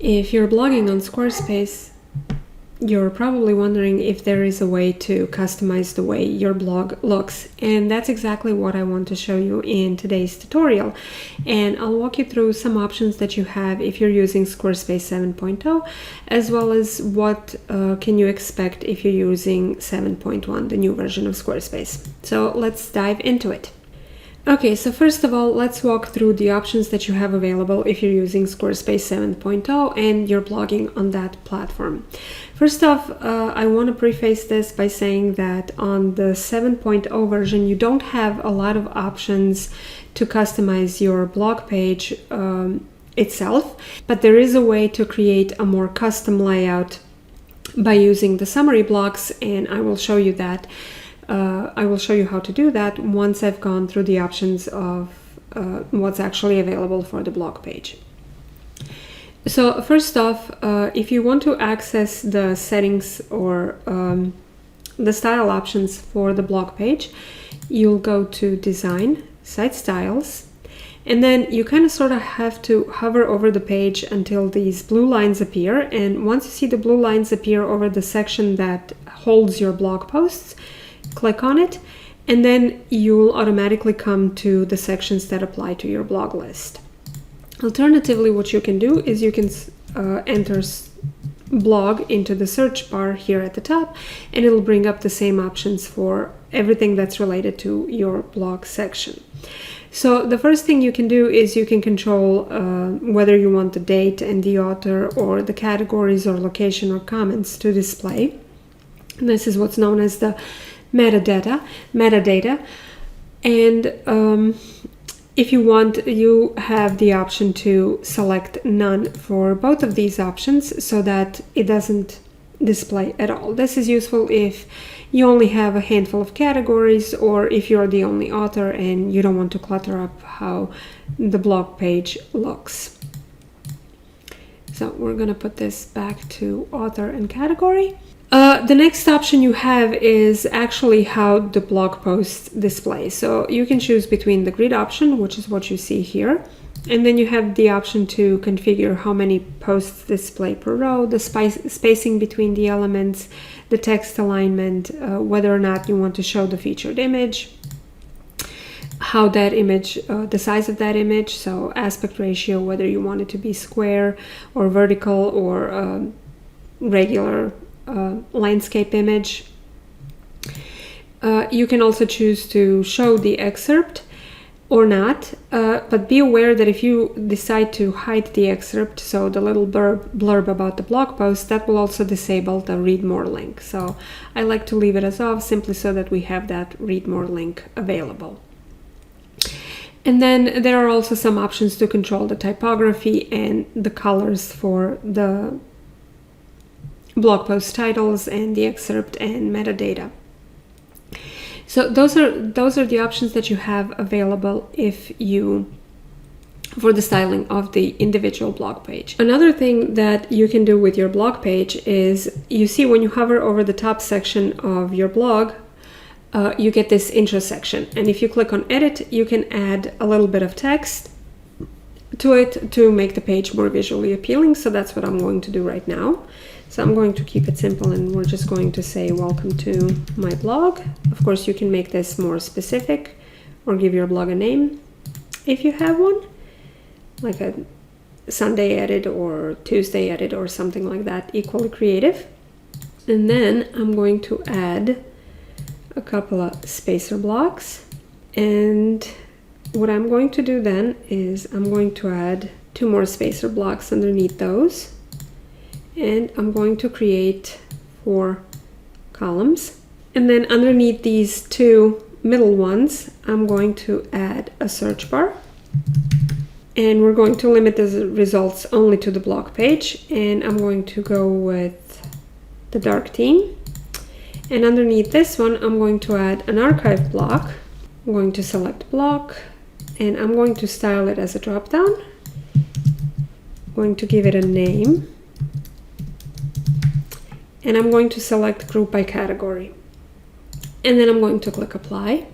If you're blogging on Squarespace, you're probably wondering if there is a way to customize the way your blog looks, and that's exactly what I want to show you in today's tutorial. And I'll walk you through some options that you have if you're using Squarespace 7.0, as well as what can you expect if you're using 7.1, the new version of Squarespace. So let's dive into it. Okay, so first of all, let's walk through the options that you have available if you're using Squarespace 7.0 and you're blogging on that platform. First off, I want to preface this by saying that on the 7.0 version, you don't have a lot of options to customize your blog page itself, but there is a way to create a more custom layout by using the summary blocks, and I will show you that. I will show you how to do that once I've gone through the options of what's actually available for the blog page. So first off, if you want to access the settings or the style options for the blog page, you'll go to Design, Site Styles, and then you kind of sort of have to hover over the page until these blue lines appear. And once you see the blue lines appear over the section that holds your blog posts, click on it, and then you'll automatically come to the sections that apply to your blog list. Alternatively, what you can do is you can enter blog into the search bar here at the top, and it'll bring up the same options for everything that's related to your blog section. So the first thing you can do is you can control whether you want the date and the author or the categories or location or comments to display. And this is what's known as the metadata. And if you want, you have the option to select none for both of these options so that it doesn't display at all. This is useful if you only have a handful of categories, or if you're the only author and you don't want to clutter up how the blog page looks. So we're going to put this back to author and category. The next option you have is actually how the blog posts display. So you can choose between the grid option, which is what you see here, and then you have the option to configure how many posts display per row, the spacing between the elements, the text alignment, whether or not you want to show the featured image, how that image, the size of that image, so aspect ratio, whether you want it to be square or vertical or regular landscape image. You can also choose to show the excerpt or not, but be aware that if you decide to hide the excerpt, so the little blurb about the blog post, that will also disable the read more link. So I like to leave it as off, simply so that we have that read more link available. And then there are also some options to control the typography and the colors for the blog post titles and the excerpt and metadata. So those are the options that you have available for the styling of the individual blog page. Another thing that you can do with your blog page is, you see when you hover over the top section of your blog, you get this intro section, and if you click on edit, you can add a little bit of text to it to make the page more visually appealing. So that's what I'm going to do right now. So I'm going to keep it simple, and we're just going to say welcome to my blog. Of course, you can make this more specific or give your blog a name if you have one, like a Sunday edit or Tuesday edit or something like that, equally creative. And then I'm going to add a couple of spacer blocks, and what I'm going to do then is I'm going to add 2 more spacer blocks underneath those, and I'm going to create 4 columns. And then underneath these 2 middle ones, I'm going to add a search bar, and we're going to limit the results only to the blog page, and I'm going to go with the dark theme. And underneath this one, I'm going to add an archive block. I'm going to select block, and I'm going to style it as a drop down. I'm going to give it a name, and I'm going to select group by category, and then I'm going to click apply.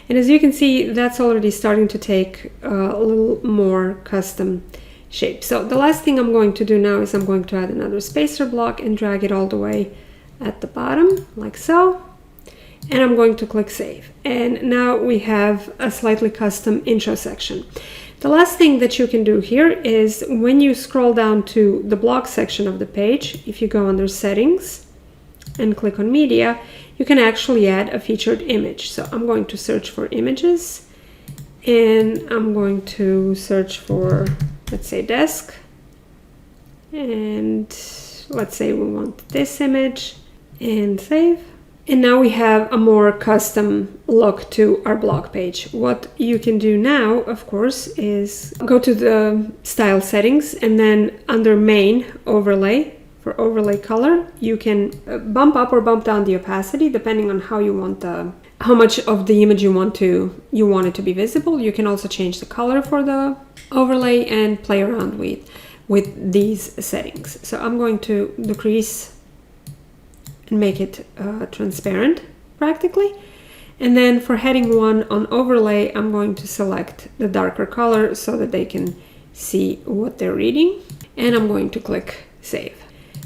And as you can see, that's already starting to take a little more custom shape. So the last thing I'm going to do now is I'm going to add another spacer block and drag it all the way at the bottom, like so. And I'm going to click Save. And now we have a slightly custom intro section. The last thing that you can do here is when you scroll down to the blog section of the page, if you go under Settings and click on Media, you can actually add a featured image. So I'm going to search for images, and I'm going to search for, let's say, desk. And let's say we want this image, and save. And now we have a more custom look to our blog page. What you can do now, of course, is go to the style settings, and then under main overlay, for overlay color, you can bump up or bump down the opacity depending on how you want how much of the image you want it to be visible. You can also change the color for the overlay and play around with these settings. So I'm going to decrease and make it transparent practically. And then for heading 1 on overlay, I'm going to select the darker color so that they can see what they're reading. And I'm going to click Save.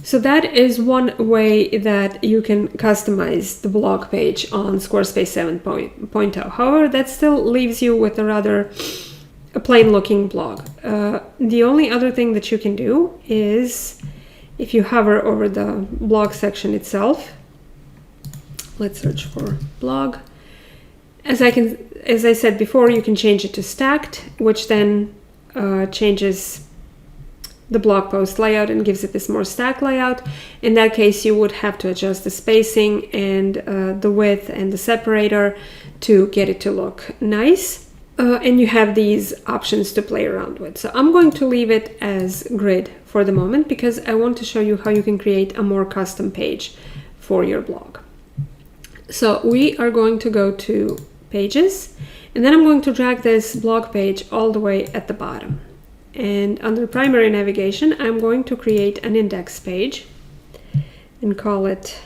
So that is one way that you can customize the blog page on Squarespace 7.0. However, that still leaves you with a plain looking blog. The only other thing that you can do is, if you hover over the blog section itself, let's search for blog. As I said before, you can change it to stacked, which then changes the blog post layout and gives it this more stacked layout. In that case, you would have to adjust the spacing and the width and the separator to get it to look nice. And you have these options to play around with. So I'm going to leave it as grid for the moment because I want to show you how you can create a more custom page for your blog. So we are going to go to Pages, and then I'm going to drag this blog page all the way at the bottom. And under primary navigation, I'm going to create an index page and call it,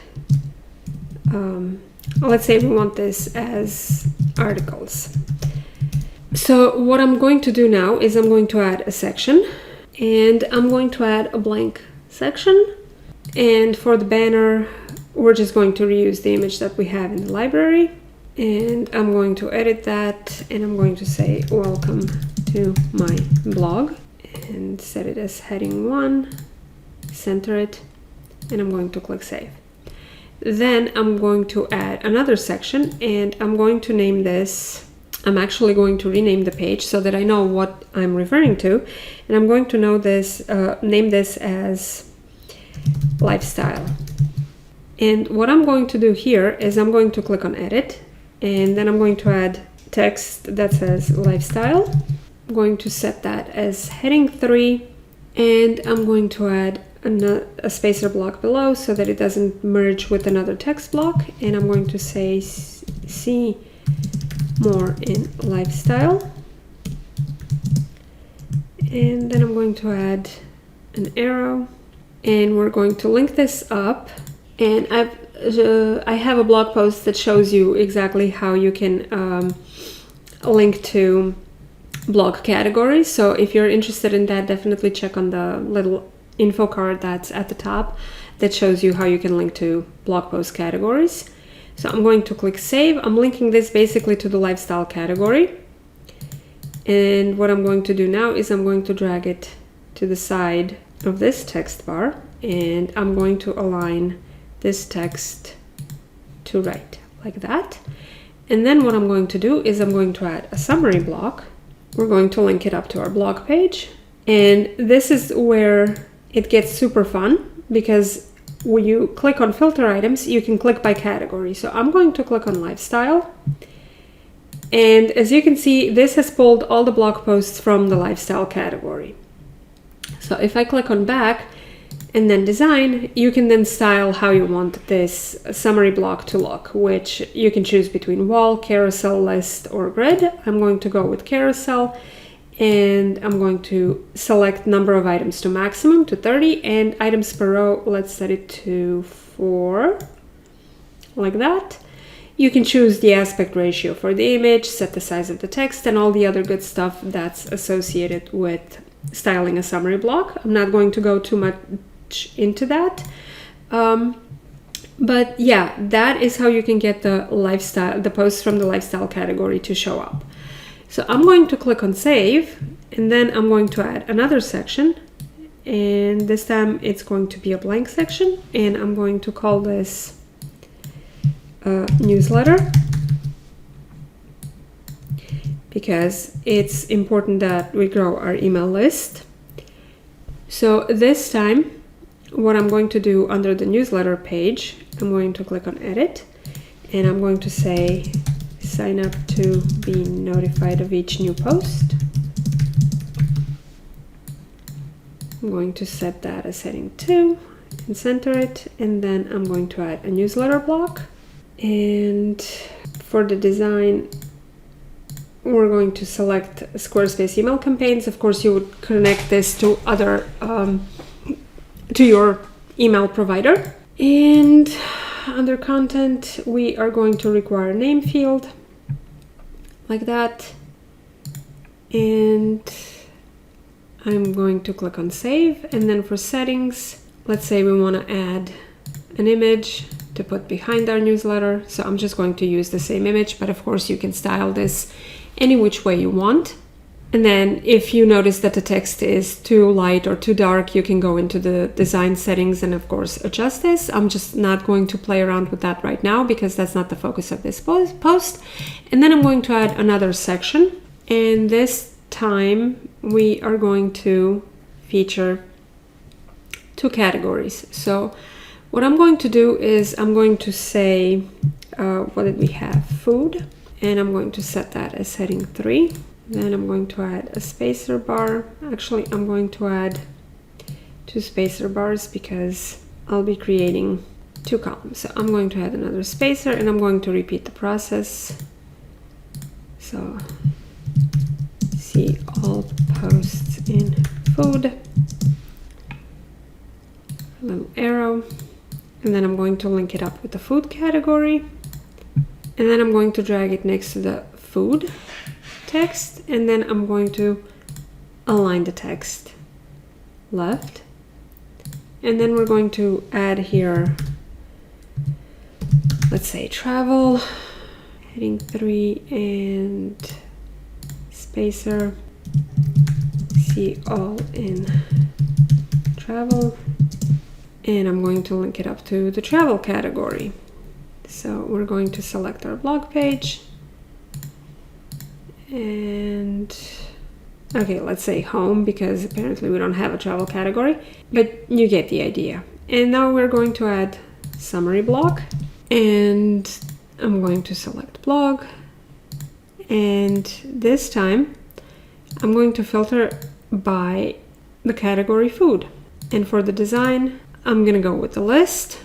let's say we want this as articles. So what I'm going to do now is I'm going to add a section, and I'm going to add a blank section. And for the banner, we're just going to reuse the image that we have in the library. And I'm going to edit that, and I'm going to say welcome to my blog and set it as heading 1, center it, and I'm going to click Save. Then I'm going to add another section, and I'm going to name this, I'm actually going to rename the page so that I know what I'm referring to, and I'm going to name this as lifestyle. And what I'm going to do here is I'm going to click on edit, and then I'm going to add text that says lifestyle. I'm going to set that as heading 3, and I'm going to add a spacer block below so that it doesn't merge with another text block, and I'm going to say see more in lifestyle. And then I'm going to add an arrow, and we're going to link this up. And I have a blog post that shows you exactly how you can link to blog categories. So if you're interested in that, definitely check on the little info card that's at the top that shows you how you can link to blog post categories. So I'm going to click Save. I'm linking this basically to the lifestyle category. And what I'm going to do now is I'm going to drag it to the side of this text bar, and I'm going to align this text to right, like that. And then what I'm going to do is I'm going to add a summary block. We're going to link it up to our blog page. And this is where it gets super fun, because when you click on filter items, you can click by category. So I'm going to click on lifestyle. And as you can see, this has pulled all the blog posts from the lifestyle category. So if I click on back and then design, you can then style how you want this summary block to look, which you can choose between wall, carousel, list, or grid. I'm going to go with carousel, and I'm going to select number of items to maximum to 30, and items per row, let's set it to 4, like that. You can choose the aspect ratio for the image, set the size of the text, and all the other good stuff that's associated with styling a summary block. I'm not going to go too much into that. But yeah, that is how you can get the posts from the lifestyle category to show up. So I'm going to click on save, and then I'm going to add another section, and this time it's going to be a blank section, and I'm going to call this newsletter, because it's important that we grow our email list. So this time, what I'm going to do under the newsletter page, I'm going to click on edit, and I'm going to say sign up to be notified of each new post. I'm going to set that as heading 2 and center it, and then I'm going to add a newsletter block. And for the design, we're going to select Squarespace email campaigns. Of course, you would connect this to other to your email provider. And under content, we are going to require a name field like that, and I'm going to click on save. And then for settings, let's say we want to add an image to put behind our newsletter, so I'm just going to use the same image, but of course you can style this any which way you want. And then if you notice that the text is too light or too dark, you can go into the design settings and of course adjust this. I'm just not going to play around with that right now because that's not the focus of this post. And then I'm going to add another section, and this time we are going to feature 2 categories. So what I'm going to do is I'm going to say, what did we have? Food, and I'm going to set that as heading 3. Then I'm going to add a spacer bar. Actually, I'm going to add 2 spacer bars because I'll be creating 2 columns. So I'm going to add another spacer, and I'm going to repeat the process. So see all posts in food, a little arrow, and then I'm going to link it up with the food category, and then I'm going to drag it next to the food text, and then I'm going to align the text left, and then we're going to add here, let's say travel, heading 3, and spacer, see all in travel, and I'm going to link it up to the travel category. So we're going to select our blog page, and okay, let's say home, because apparently we don't have a travel category, but you get the idea. And now we're going to add summary block, and I'm going to select blog, and this time I'm going to filter by the category food. And for the design, I'm gonna go with the list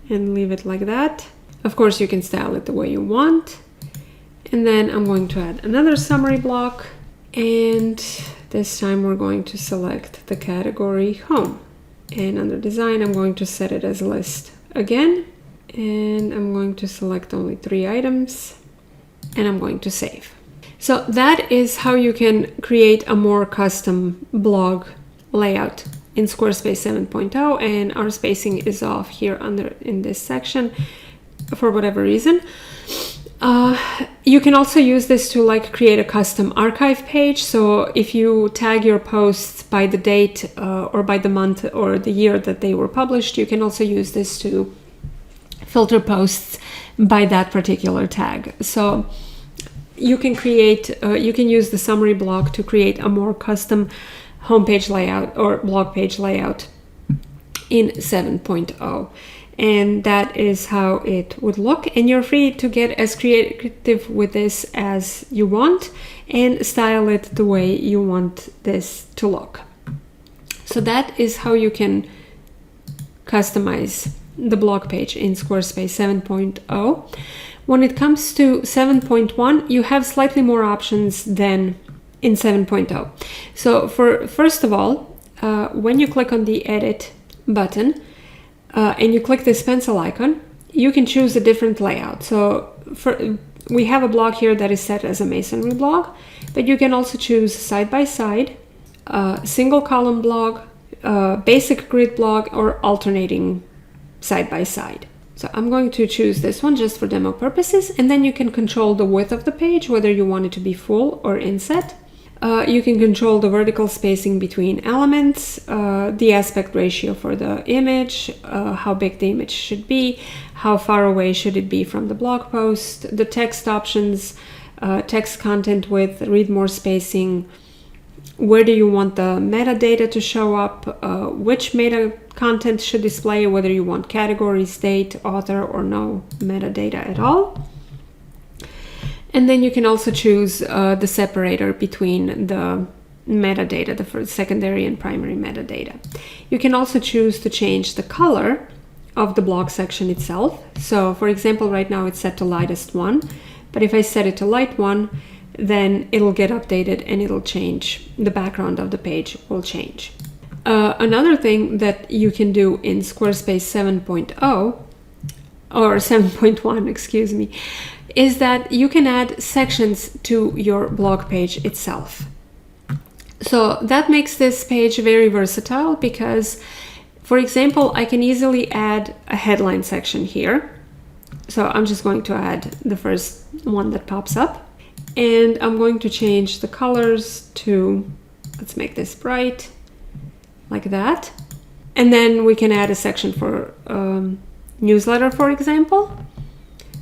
and leave it like that. Of course, you can style it the way you want. And then I'm going to add another summary block, and this time we're going to select the category home. And under design, I'm going to set it as list again, and I'm going to select only 3 items, and I'm going to save. So that is how you can create a more custom blog layout in Squarespace 7.0, and our spacing is off here in this section for whatever reason. You can also use this to create a custom archive page. So if you tag your posts by the date or by the month or the year that they were published, you can also use this to filter posts by that particular tag. So you can use the summary block to create a more custom homepage layout or blog page layout in 7.0. And that is how it would look. And you're free to get as creative with this as you want and style it the way you want this to look. So that is how you can customize the blog page in Squarespace 7.0. When it comes to 7.1, you have slightly more options than in 7.0. So first of all, when you click on the edit button and you click this pencil icon, you can choose a different layout. So we have a blog here that is set as a masonry blog, but you can also choose side by side, single column blog, basic grid blog, or alternating side by side. So I'm going to choose this one just for demo purposes, and then you can control the width of the page, whether you want it to be full or inset. You can control the vertical spacing between elements, the aspect ratio for the image, how big the image should be, how far away should it be from the blog post, the text options, text content width, read more spacing, where do you want the metadata to show up, which meta content should display, whether you want categories, date, author, or no metadata at all. And then you can also choose the separator between the metadata, the first, secondary and primary metadata. You can also choose to change the color of the blog section itself. So for example, right now it's set to lightest one, but if I set it to light one, then it'll get updated and it'll change. The background of the page will change. Another thing that you can do in Squarespace 7.0 or 7.1, excuse me, is that you can add sections to your blog page itself. So that makes this page very versatile because, for example, I can easily add a headline section here. So I'm just going to add the first one that pops up. And I'm going to change the colors to, let's make this bright, like that. And then we can add a section for newsletter, for example.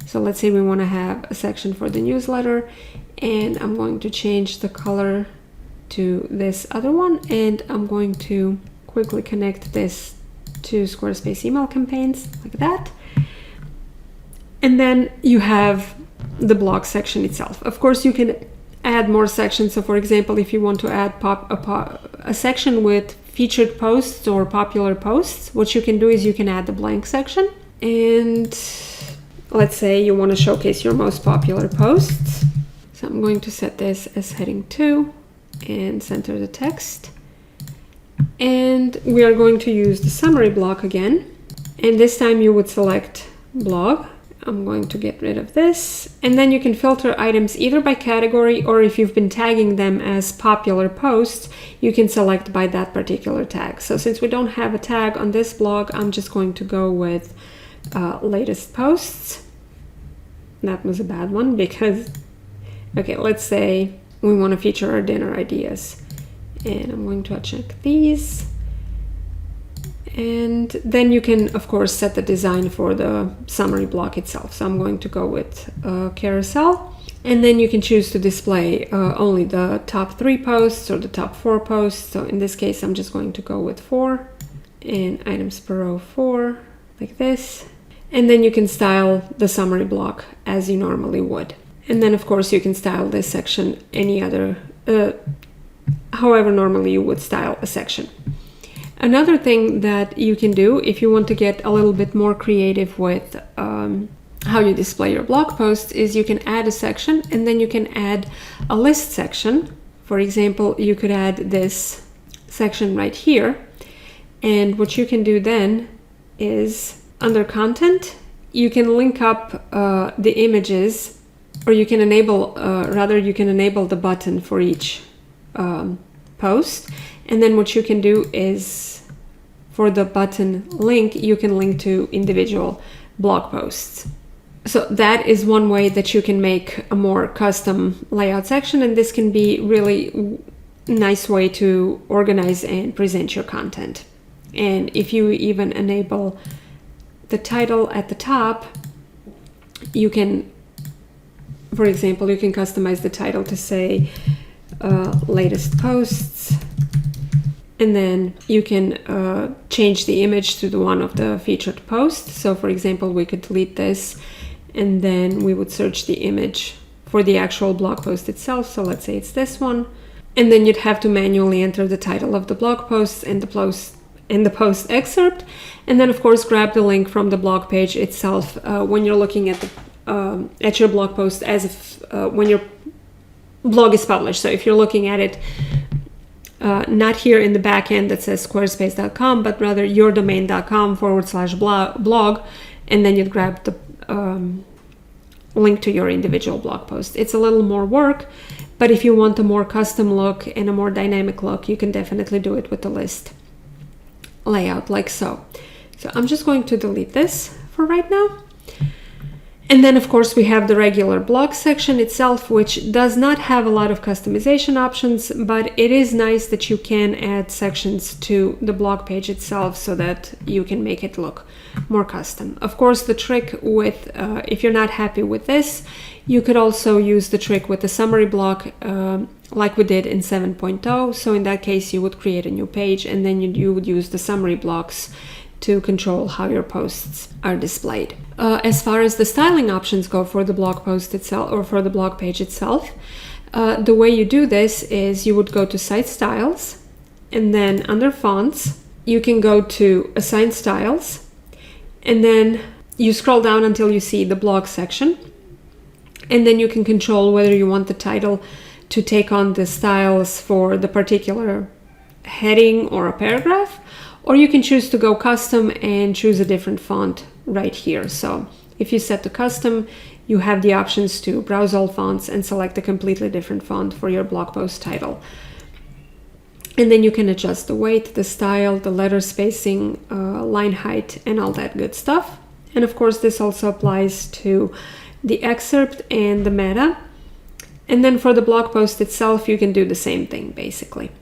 So let's say we want to have a section for the newsletter, and I'm going to change the color to this other one, and I'm going to quickly connect this to Squarespace email campaigns, like that. And then you have the blog section itself. Of course, you can add more sections. So for example, if you want to add a section with featured posts or popular posts, what you can do is you can add the blank section. And let's say you want to showcase your most popular posts. So I'm going to set this as heading 2 and center the text. And we are going to use the summary block again. And this time you would select blog. I'm going to get rid of this. And then you can filter items either by category, or if you've been tagging them as popular posts, you can select by that particular tag. So since we don't have a tag on this blog, I'm just going to go with latest posts. That was a bad one because, okay, let's say we want to feature our dinner ideas. And I'm going to uncheck these. And then you can, of course, set the design for the summary block itself. So I'm going to go with carousel. And then you can choose to display only the top 3 posts or the top 4 posts. So in this case, I'm just going to go with 4 and items per row 4, like this. And then you can style the summary block as you normally would. And then, of course, you can style this section any other, however normally you would style a section. Another thing that you can do if you want to get a little bit more creative with how you display your blog posts is you can add a section and then you can add a list section. For example, you could add this section right here. And what you can do then is under content, you can link up the images, or you can enable, you can enable the button for each post. And then what you can do is for the button link, you can link to individual blog posts. So that is one way that you can make a more custom layout section. And this can be really nice way to organize and present your content. And if you even enable the title at the top, you can, for example, you can customize the title to say latest posts. And then you can change the image to the one of the featured posts. So for example, we could delete this and then we would search the image for the actual blog post itself. So let's say it's this one. And then you'd have to manually enter the title of the blog post and the post excerpt. And then of course, grab the link from the blog page itself when you're looking at your blog post as if when your blog is published. So if you're looking at it not here in the back end that says squarespace.com, but rather yourdomain.com/blog, and then you'd grab the link to your individual blog post. It's a little more work, But if you want a more custom look and a more dynamic look, you can definitely do it with the list layout like so. So I'm just going to delete this for right now. And then of course we have the regular blog section itself, which does not have a lot of customization options, but it is nice that you can add sections to the blog page itself so that you can make it look more custom. Of course, the trick with, if you're not happy with this, you could also use the trick with the summary block like we did in 7.0. So in that case, you would create a new page and then you would use the summary blocks to control how your posts are displayed. As far as the styling options go for the blog post itself or for the blog page itself, the way you do this is you would go to Site Styles, and then under Fonts, you can go to Assign Styles, and then you scroll down until you see the blog section, and then you can control whether you want the title to take on the styles for the particular heading or a paragraph, or you can choose to go custom and choose a different font right here. So if you set to custom, you have the options to browse all fonts and select a completely different font for your blog post title. And then you can adjust the weight, the style, the letter spacing, line height, and all that good stuff. And of course, this also applies to the excerpt and the meta. And then for the blog post itself, you can do the same thing basically.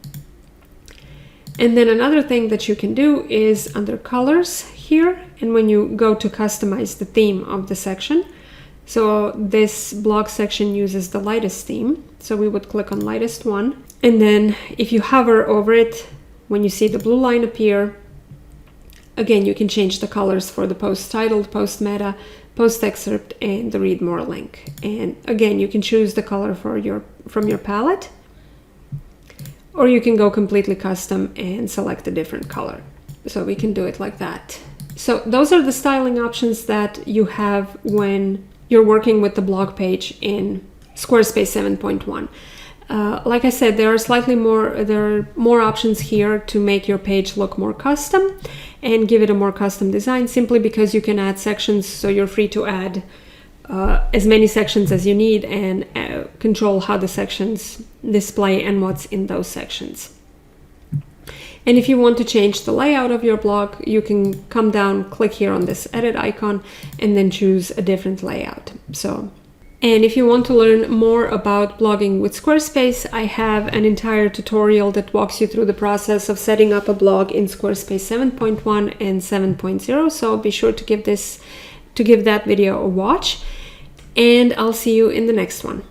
And then another thing that you can do is under colors here, and when you go to customize the theme of the section, so this blog section uses the lightest theme, so we would click on lightest one, and then if you hover over it, when you see the blue line appear, again you can change the colors for the post title, post meta, post excerpt, and the read more link. And again, you can choose the color for from your palette, or you can go completely custom and select a different color. So we can do it like that. So those are the styling options that you have when you're working with the blog page in Squarespace 7.1. Like I said, there are more options here to make your page look more custom and give it a more custom design, simply because you can add sections, so you're free to add as many sections as you need and control how the sections display and what's in those sections. And if you want to change the layout of your blog, you can come down, click here on this edit icon, and then choose a different layout. And if you want to learn more about blogging with Squarespace, I have an entire tutorial that walks you through the process of setting up a blog in Squarespace 7.1 and 7.0. So be sure to give that video a watch, and I'll see you in the next one.